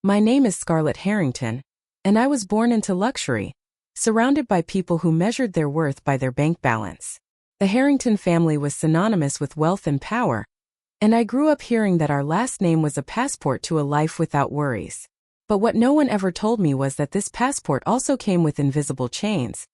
My name is Scarlett Harrington, and I was born into luxury, surrounded by people who measured their worth by their bank balance. The Harrington family was synonymous with wealth and power, and I grew up hearing that our last name was a passport to a life without worries. But what no one ever told me was that this passport also came with invisible chains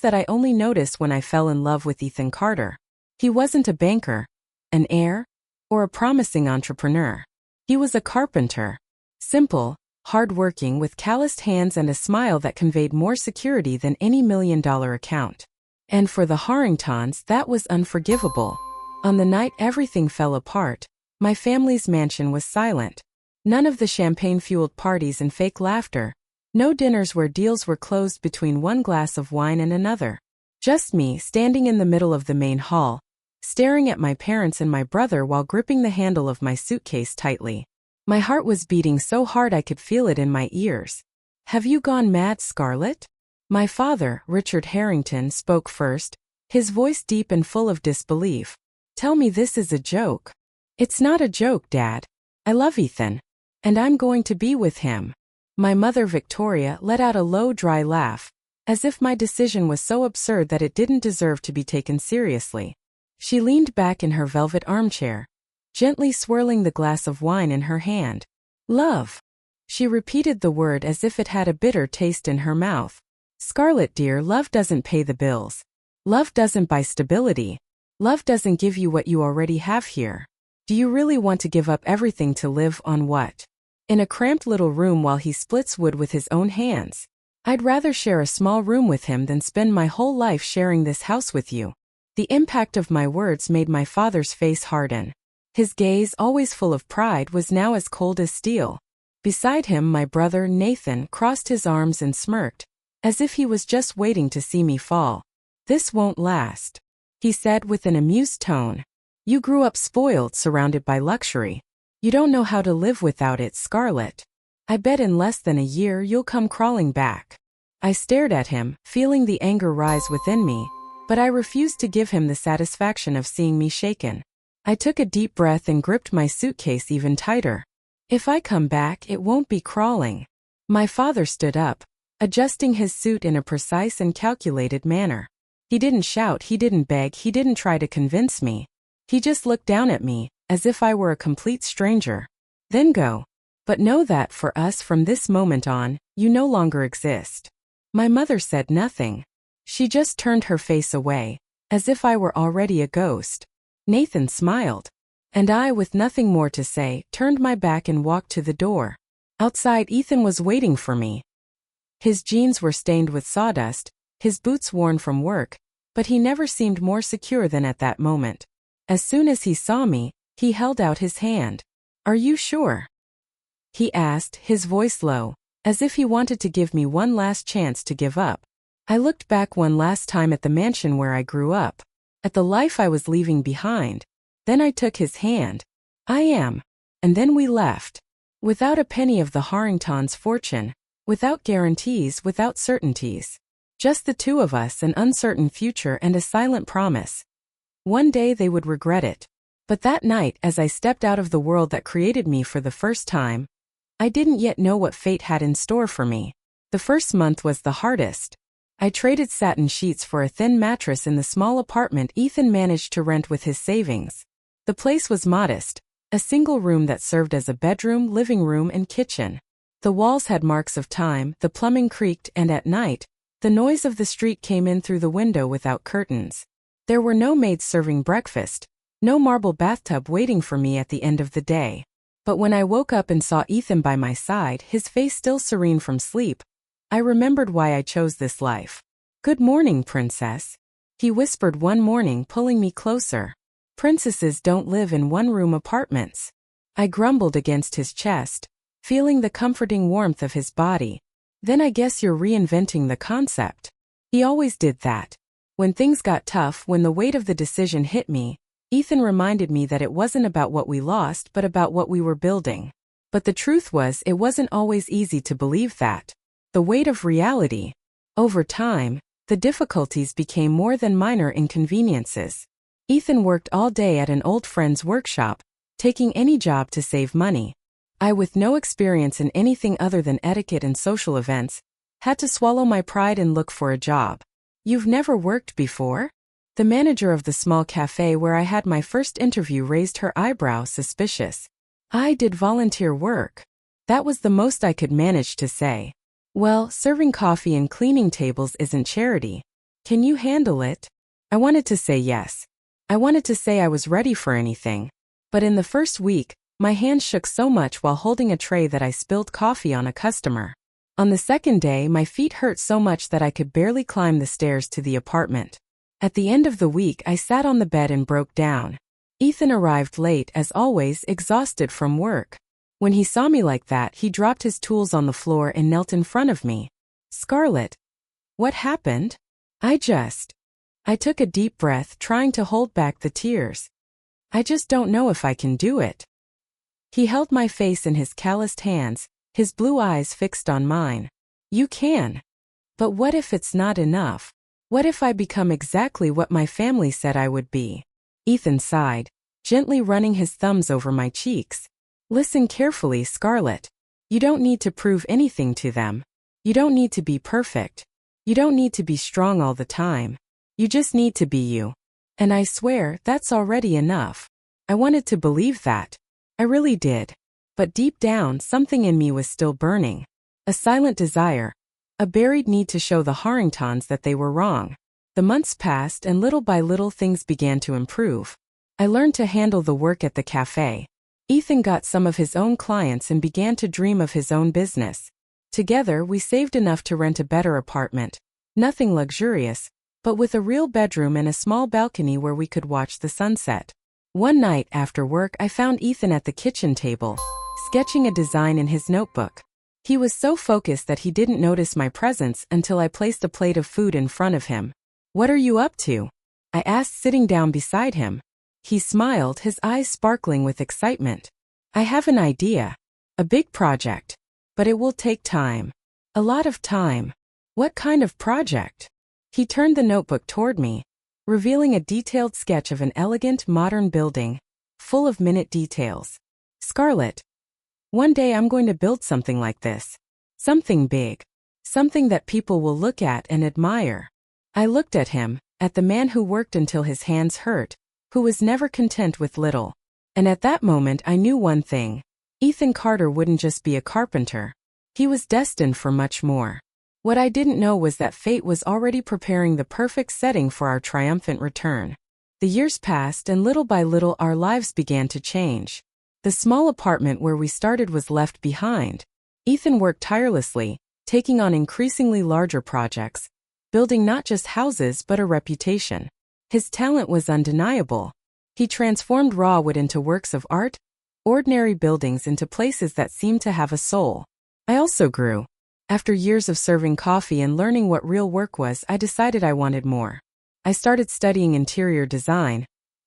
that I only noticed when I fell in love with Ethan Carter. He wasn't a banker, an heir, or a promising entrepreneur. He was a carpenter. Simple, hard-working, with calloused hands and a smile that conveyed more security than any million-dollar account. And for the Harringtons, that was unforgivable. On the night everything fell apart, my family's mansion was silent. None of the champagne-fueled parties and fake laughter. No dinners where deals were closed between one glass of wine and another. Just me standing in the middle of the main hall, staring at my parents and my brother while gripping the handle of my suitcase tightly. My heart was beating so hard I could feel it in my ears. "Have you gone mad, Scarlett?" My father, Richard Harrington, spoke first, his voice deep and full of disbelief. "Tell me this is a joke." "It's not a joke, Dad. I love Ethan, and I'm going to be with him." My mother, Victoria, let out a low, dry laugh, as if my decision was so absurd that it didn't deserve to be taken seriously. She leaned back in her velvet armchair, gently swirling the glass of wine in her hand. "Love." She repeated the word as if it had a bitter taste in her mouth. "Scarlett dear, love doesn't pay the bills. Love doesn't buy stability. Love doesn't give you what you already have here. Do you really want to give up everything to live on what? In a cramped little room while he splits wood with his own hands? I'd rather share a small room with him than spend my whole life sharing this house with you." The impact of my words made my father's face harden. His gaze, always full of pride, was now as cold as steel. Beside him, my brother, Nathan, crossed his arms and smirked, as if he was just waiting to see me fall. "This won't last," he said with an amused tone. "You grew up spoiled, surrounded by luxury. You don't know how to live without it, Scarlett. I bet in less than a year you'll come crawling back." I stared at him, feeling the anger rise within me, but I refused to give him the satisfaction of seeing me shaken. I took a deep breath and gripped my suitcase even tighter. "If I come back, it won't be crawling." My father stood up, adjusting his suit in a precise and calculated manner. He didn't shout, he didn't beg, he didn't try to convince me. He just looked down at me, as if I were a complete stranger. "Then go. But know that for us from this moment on, you no longer exist." My mother said nothing. She just turned her face away, as if I were already a ghost. Nathan smiled, and I, with nothing more to say, turned my back and walked to the door. Outside, Ethan was waiting for me. His jeans were stained with sawdust, his boots worn from work, but he never seemed more secure than at that moment. As soon as he saw me, he held out his hand. "Are you sure?" he asked, his voice low, as if he wanted to give me one last chance to give up. I looked back one last time at the mansion where I grew up, at the life I was leaving behind. Then I took his hand. "I am." And then we left. Without a penny of the Harringtons' fortune, without guarantees, without certainties. Just the two of us, an uncertain future and a silent promise. One day they would regret it. But that night, as I stepped out of the world that created me for the first time, I didn't yet know what fate had in store for me. The first month was the hardest. I traded satin sheets for a thin mattress in the small apartment Ethan managed to rent with his savings. The place was modest, a single room that served as a bedroom, living room, and kitchen. The walls had marks of time, the plumbing creaked, and at night, the noise of the street came in through the window without curtains. There were no maids serving breakfast, no marble bathtub waiting for me at the end of the day. But when I woke up and saw Ethan by my side, his face still serene from sleep, I remembered why I chose this life. "Good morning, princess," he whispered one morning, pulling me closer. "Princesses don't live in one-room apartments." I grumbled against his chest, feeling the comforting warmth of his body. "Then I guess you're reinventing the concept." He always did that. When things got tough, when the weight of the decision hit me, Ethan reminded me that it wasn't about what we lost but about what we were building. But the truth was, it wasn't always easy to believe that. The weight of reality. Over time, the difficulties became more than minor inconveniences. Ethan worked all day at an old friend's workshop, taking any job to save money. I, with no experience in anything other than etiquette and social events, had to swallow my pride and look for a job. You've never worked before? The manager of the small cafe where I had my first interview raised her eyebrow, suspicious. I did volunteer work. That was the most I could manage to say. Well, serving coffee and cleaning tables isn't charity. Can you handle it? I wanted to say yes. I wanted to say I was ready for anything. But in the first week, my hands shook so much while holding a tray that I spilled coffee on a customer. On the second day, my feet hurt so much that I could barely climb the stairs to the apartment. At the end of the week, I sat on the bed and broke down. Ethan arrived late, as always, exhausted from work. When he saw me like that, he dropped his tools on the floor and knelt in front of me. Scarlett. What happened? I took a deep breath, trying to hold back the tears. I just don't know if I can do it. He held my face in his calloused hands, his blue eyes fixed on mine. You can. But what if it's not enough? What if I become exactly what my family said I would be? Ethan sighed, gently running his thumbs over my cheeks. Listen carefully, Scarlett. You don't need to prove anything to them. You don't need to be perfect. You don't need to be strong all the time. You just need to be you. And I swear, that's already enough. I wanted to believe that. I really did. But deep down, something in me was still burning. A silent desire. A buried need to show the Harringtons that they were wrong. The months passed and little by little things began to improve. I learned to handle the work at the cafe. Ethan got some of his own clients and began to dream of his own business. Together, we saved enough to rent a better apartment. Nothing luxurious, but with a real bedroom and a small balcony where we could watch the sunset. One night after work, I found Ethan at the kitchen table, sketching a design in his notebook. He was so focused that he didn't notice my presence until I placed a plate of food in front of him. What are you up to? I asked, sitting down beside him. He smiled, his eyes sparkling with excitement. I have an idea. A big project. But it will take time. A lot of time. What kind of project? He turned the notebook toward me, revealing a detailed sketch of an elegant, modern building, full of minute details. Scarlett. One day I'm going to build something like this. Something big. Something that people will look at and admire. I looked at him, at the man who worked until his hands hurt, who was never content with little. And at that moment I knew one thing. Ethan Carter wouldn't just be a carpenter. He was destined for much more. What I didn't know was that fate was already preparing the perfect setting for our triumphant return. The years passed and little by little our lives began to change. The small apartment where we started was left behind. Ethan worked tirelessly, taking on increasingly larger projects, building not just houses but a reputation. His talent was undeniable. He transformed raw wood into works of art, ordinary buildings into places that seemed to have a soul. I also grew. After years of serving coffee and learning what real work was, I decided I wanted more. I started studying interior design,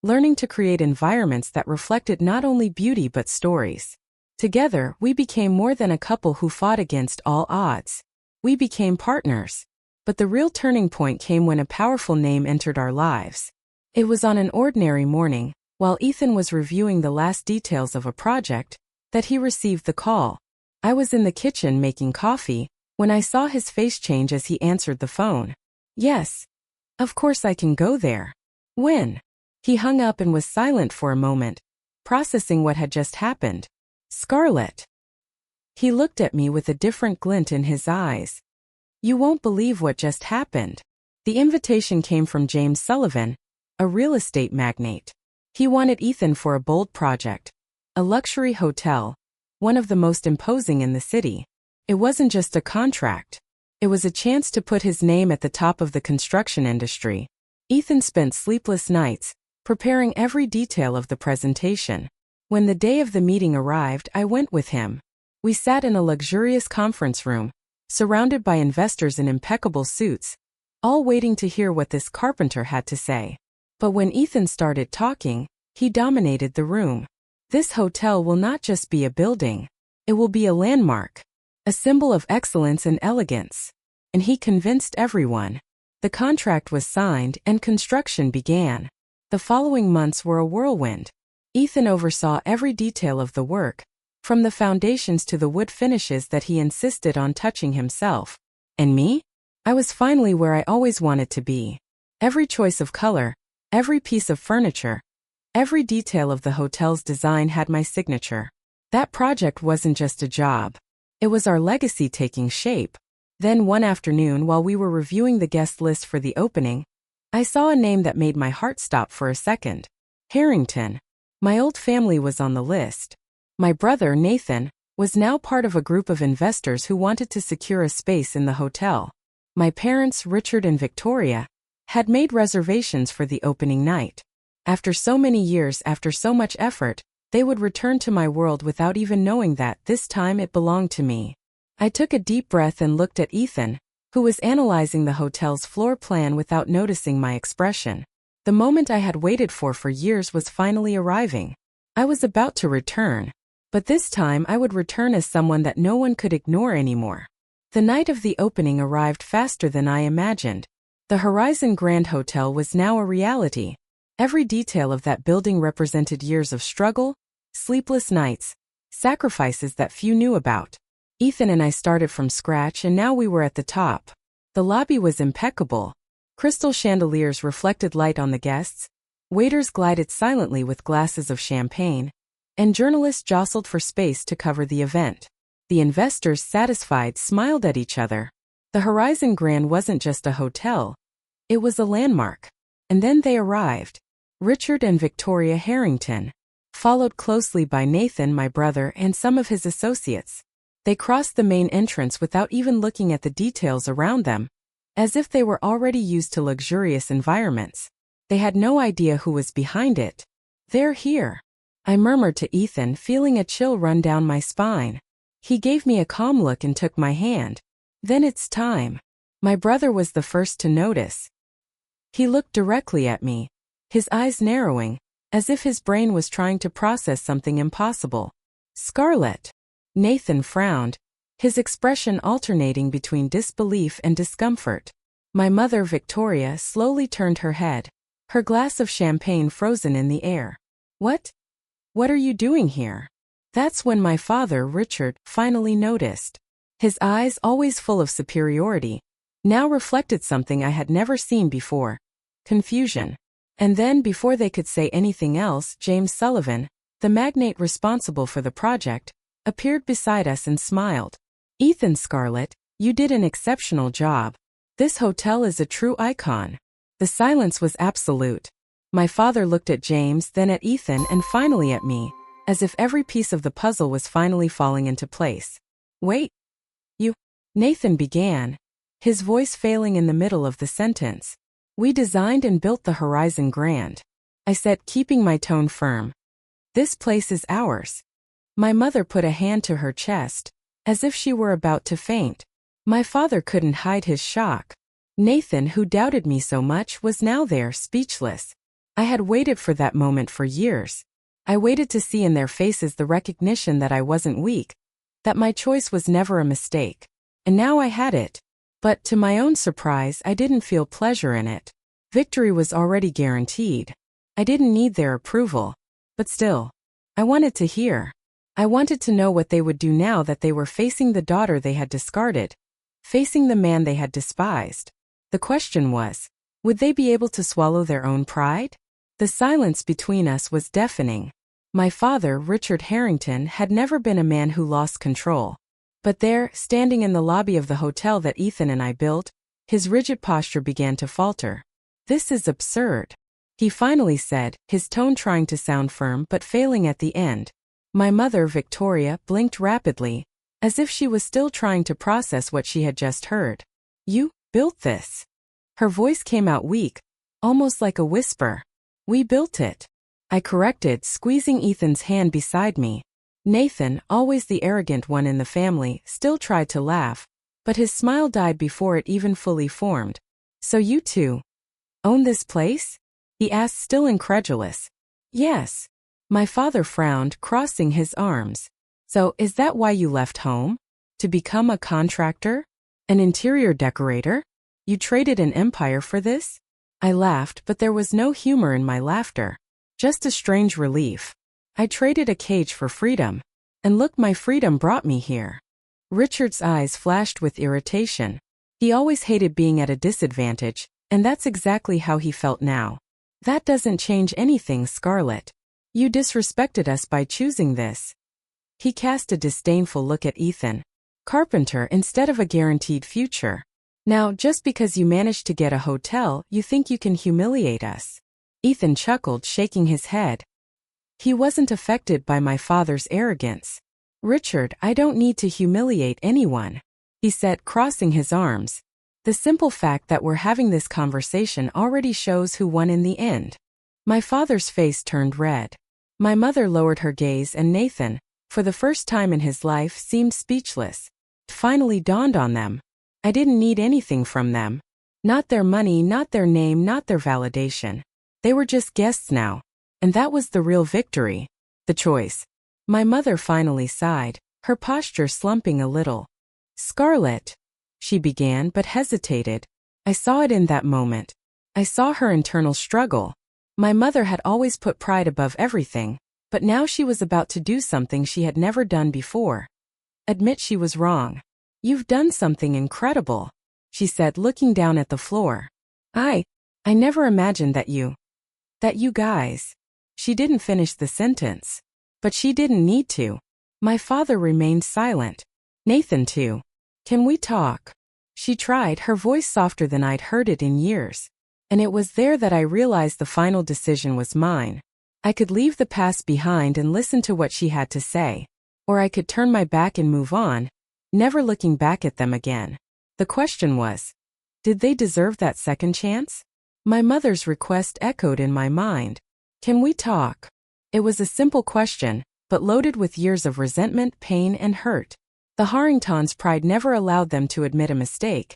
learning to create environments that reflected not only beauty but stories. Together, we became more than a couple who fought against all odds. We became partners. But the real turning point came when a powerful name entered our lives. It was on an ordinary morning, while Ethan was reviewing the last details of a project, that he received the call. I was in the kitchen making coffee, when I saw his face change as he answered the phone. Yes. Of course I can go there. When? He hung up and was silent for a moment, processing what had just happened. Scarlett. He looked at me with a different glint in his eyes. You won't believe what just happened. The invitation came from James Sullivan, a real estate magnate. He wanted Ethan for a bold project, a luxury hotel, one of the most imposing in the city. It wasn't just a contract. It was a chance to put his name at the top of the construction industry. Ethan spent sleepless nights, preparing every detail of the presentation. When the day of the meeting arrived, I went with him. We sat in a luxurious conference room, surrounded by investors in impeccable suits, all waiting to hear what this carpenter had to say. But when Ethan started talking, he dominated the room. This hotel will not just be a building. It will be a landmark, a symbol of excellence and elegance. And he convinced everyone. The contract was signed and construction began. The following months were a whirlwind. Ethan oversaw every detail of the work, from the foundations to the wood finishes that he insisted on touching himself. And me? I was finally where I always wanted to be. Every choice of color, every piece of furniture, every detail of the hotel's design had my signature. That project wasn't just a job. It was our legacy taking shape. Then one afternoon, while we were reviewing the guest list for the opening, I saw a name that made my heart stop for a second. Harrington. My old family was on the list. My brother, Nathan, was now part of a group of investors who wanted to secure a space in the hotel. My parents, Richard and Victoria, had made reservations for the opening night. After so many years, after so much effort, they would return to my world without even knowing that this time it belonged to me. I took a deep breath and looked at Ethan, who was analyzing the hotel's floor plan without noticing my expression. The moment I had waited for years was finally arriving. I was about to return, but this time I would return as someone that no one could ignore anymore. The night of the opening arrived faster than I imagined. The Horizon Grand Hotel was now a reality. Every detail of that building represented years of struggle, sleepless nights, sacrifices that few knew about. Ethan and I started from scratch, and now we were at the top. The lobby was impeccable. Crystal chandeliers reflected light on the guests, waiters glided silently with glasses of champagne, and journalists jostled for space to cover the event. The investors, satisfied, smiled at each other. The Horizon Grand wasn't just a hotel. It was a landmark. And then they arrived. Richard and Victoria Harrington, followed closely by Nathan, my brother, and some of his associates. They crossed the main entrance without even looking at the details around them, as if they were already used to luxurious environments. They had no idea who was behind it. "They're here," I murmured to Ethan, feeling a chill run down my spine. He gave me a calm look and took my hand. "Then it's time." My brother was the first to notice. He looked directly at me, his eyes narrowing, as if his brain was trying to process something impossible. "Scarlett." Nathan frowned, his expression alternating between disbelief and discomfort. My mother, Victoria, slowly turned her head, her glass of champagne frozen in the air. What are you doing here?" That's when my father, Richard, finally noticed. His eyes, always full of superiority, now reflected something I had never seen before: confusion. And then, before they could say anything else, James Sullivan, the magnate responsible for the project, appeared beside us and smiled. "Ethan, Scarlett, you did an exceptional job. This hotel is a true icon." The silence was absolute. My father looked at James, then at Ethan, and finally at me, as if every piece of the puzzle was finally falling into place. "Wait. You..." Nathan began, his voice failing in the middle of the sentence. "We designed and built the Horizon Grand," I said, keeping my tone firm. "This place is ours." My mother put a hand to her chest, as if she were about to faint. My father couldn't hide his shock. Nathan, who doubted me so much, was now there, speechless. I had waited for that moment for years. I waited to see in their faces the recognition that I wasn't weak, that my choice was never a mistake. And now I had it. But to my own surprise, I didn't feel pleasure in it. Victory was already guaranteed. I didn't need their approval. But still, I wanted to hear. I wanted to know what they would do now that they were facing the daughter they had discarded, facing the man they had despised. The question was, would they be able to swallow their own pride? The silence between us was deafening. My father, Richard Harrington, had never been a man who lost control. But there, standing in the lobby of the hotel that Ethan and I built, his rigid posture began to falter. "This is absurd," he finally said, his tone trying to sound firm but failing at the end. My mother, Victoria, blinked rapidly, as if she was still trying to process what she had just heard. "You built this?" Her voice came out weak, almost like a whisper. "We built it," I corrected, squeezing Ethan's hand beside me. Nathan, always the arrogant one in the family, still tried to laugh, but his smile died before it even fully formed. "So you two own this place?" he asked, still incredulous. "Yes." My father frowned, crossing his arms. "So is that why you left home? To become a contractor? An interior decorator? You traded an empire for this?" I laughed, but there was no humor in my laughter. Just a strange relief. I traded a cage for freedom. And look, my freedom brought me here. Richard's eyes flashed with irritation. He always hated being at a disadvantage, and that's exactly how he felt now. That doesn't change anything, Scarlett. You disrespected us by choosing this. He cast a disdainful look at Ethan. Carpenter instead of a guaranteed future. Now, just because you managed to get a hotel, you think you can humiliate us. Ethan chuckled, shaking his head. He wasn't affected by my father's arrogance. Richard, I don't need to humiliate anyone, he said, crossing his arms. The simple fact that we're having this conversation already shows who won in the end. My father's face turned red. My mother lowered her gaze and Nathan, for the first time in his life, seemed speechless. It finally dawned on them. I didn't need anything from them. Not their money, not their name, not their validation. They were just guests now. And that was the real victory. The choice. My mother finally sighed, her posture slumping a little. Scarlett, she began but hesitated. I saw it in that moment. I saw her internal struggle. My mother had always put pride above everything, but now she was about to do something she had never done before. Admit she was wrong. You've done something incredible, she said, looking down at the floor. I never imagined that you guys. She didn't finish the sentence. But she didn't need to. My father remained silent. Nathan too. Can we talk? She tried, her voice softer than I'd heard it in years. And it was there that I realized the final decision was mine. I could leave the past behind and listen to what she had to say. Or I could turn my back and move on, never looking back at them again. The question was, did they deserve that second chance? My mother's request echoed in my mind. Can we talk? It was a simple question, but loaded with years of resentment, pain, and hurt. The Harringtons' pride never allowed them to admit a mistake.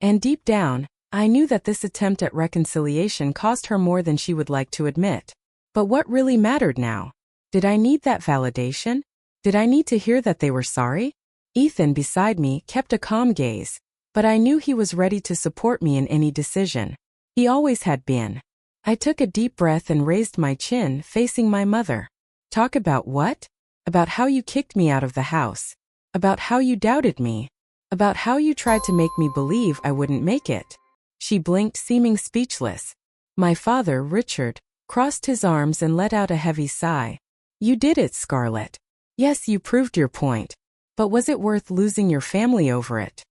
And deep down, I knew that this attempt at reconciliation cost her more than she would like to admit. But what really mattered now? Did I need that validation? Did I need to hear that they were sorry? Ethan beside me kept a calm gaze, but I knew he was ready to support me in any decision. He always had been. I took a deep breath and raised my chin, facing my mother. Talk about what? About how you kicked me out of the house. About how you doubted me. About how you tried to make me believe I wouldn't make it. She blinked, seeming speechless. My father, Richard, crossed his arms and let out a heavy sigh. You did it, Scarlett. Yes, you proved your point. But was it worth losing your family over it?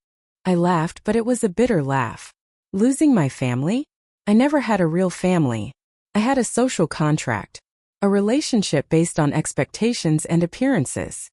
I laughed, but it was a bitter laugh. Losing my family? I never had a real family. I had a social contract. A relationship based on expectations and appearances.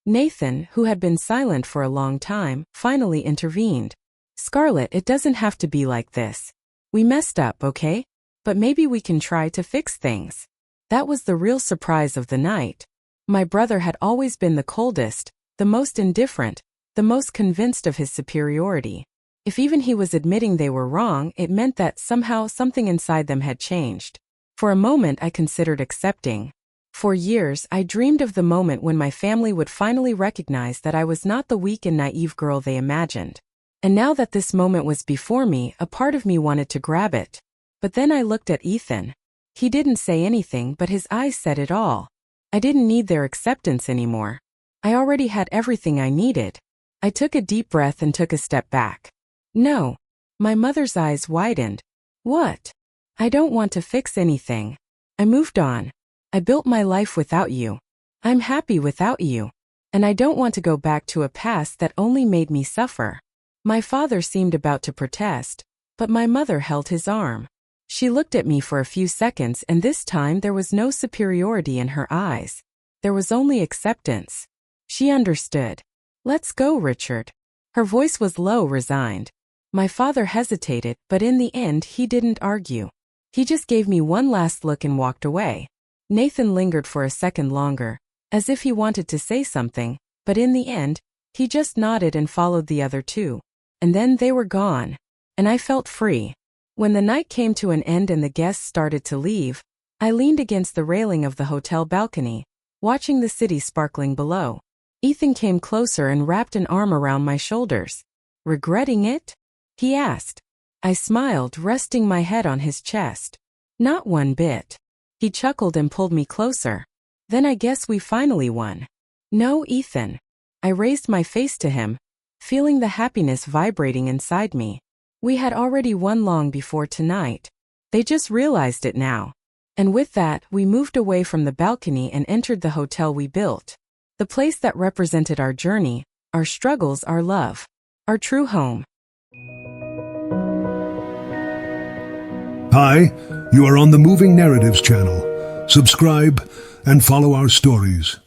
Nathan, who had been silent for a long time, finally intervened. Scarlett, it doesn't have to be like this. We messed up, okay? But maybe we can try to fix things. That was the real surprise of the night. My brother had always been the coldest, the most indifferent, the most convinced of his superiority. If even he was admitting they were wrong, it meant that somehow something inside them had changed. For a moment I considered accepting. For years I dreamed of the moment when my family would finally recognize that I was not the weak and naive girl they imagined. And now that this moment was before me, a part of me wanted to grab it. But then I looked at Ethan. He didn't say anything, but his eyes said it all. I didn't need their acceptance anymore. I already had everything I needed. I took a deep breath and took a step back. No. My mother's eyes widened. What? I don't want to fix anything. I moved on. I built my life without you. I'm happy without you. And I don't want to go back to a past that only made me suffer. My father seemed about to protest, but my mother held his arm. She looked at me for a few seconds, and this time there was no superiority in her eyes. There was only acceptance. She understood. Let's go, Richard. Her voice was low, resigned. My father hesitated, but in the end he didn't argue. He just gave me one last look and walked away. Nathan lingered for a second longer, as if he wanted to say something, but in the end, he just nodded and followed the other two. And then they were gone. And I felt free. When the night came to an end and the guests started to leave, I leaned against the railing of the hotel balcony, watching the city sparkling below. Ethan came closer and wrapped an arm around my shoulders. Regretting it? He asked. I smiled, resting my head on his chest. Not one bit. He chuckled and pulled me closer. Then I guess we finally won. No, Ethan. I raised my face to him, feeling the happiness vibrating inside me. We had already won long before tonight. They just realized it now. And with that, we moved away from the balcony and entered the hotel we built. The place that represented our journey, our struggles, our love. Our true home. Hi, you are on the Moving Narratives channel. Subscribe and follow our stories.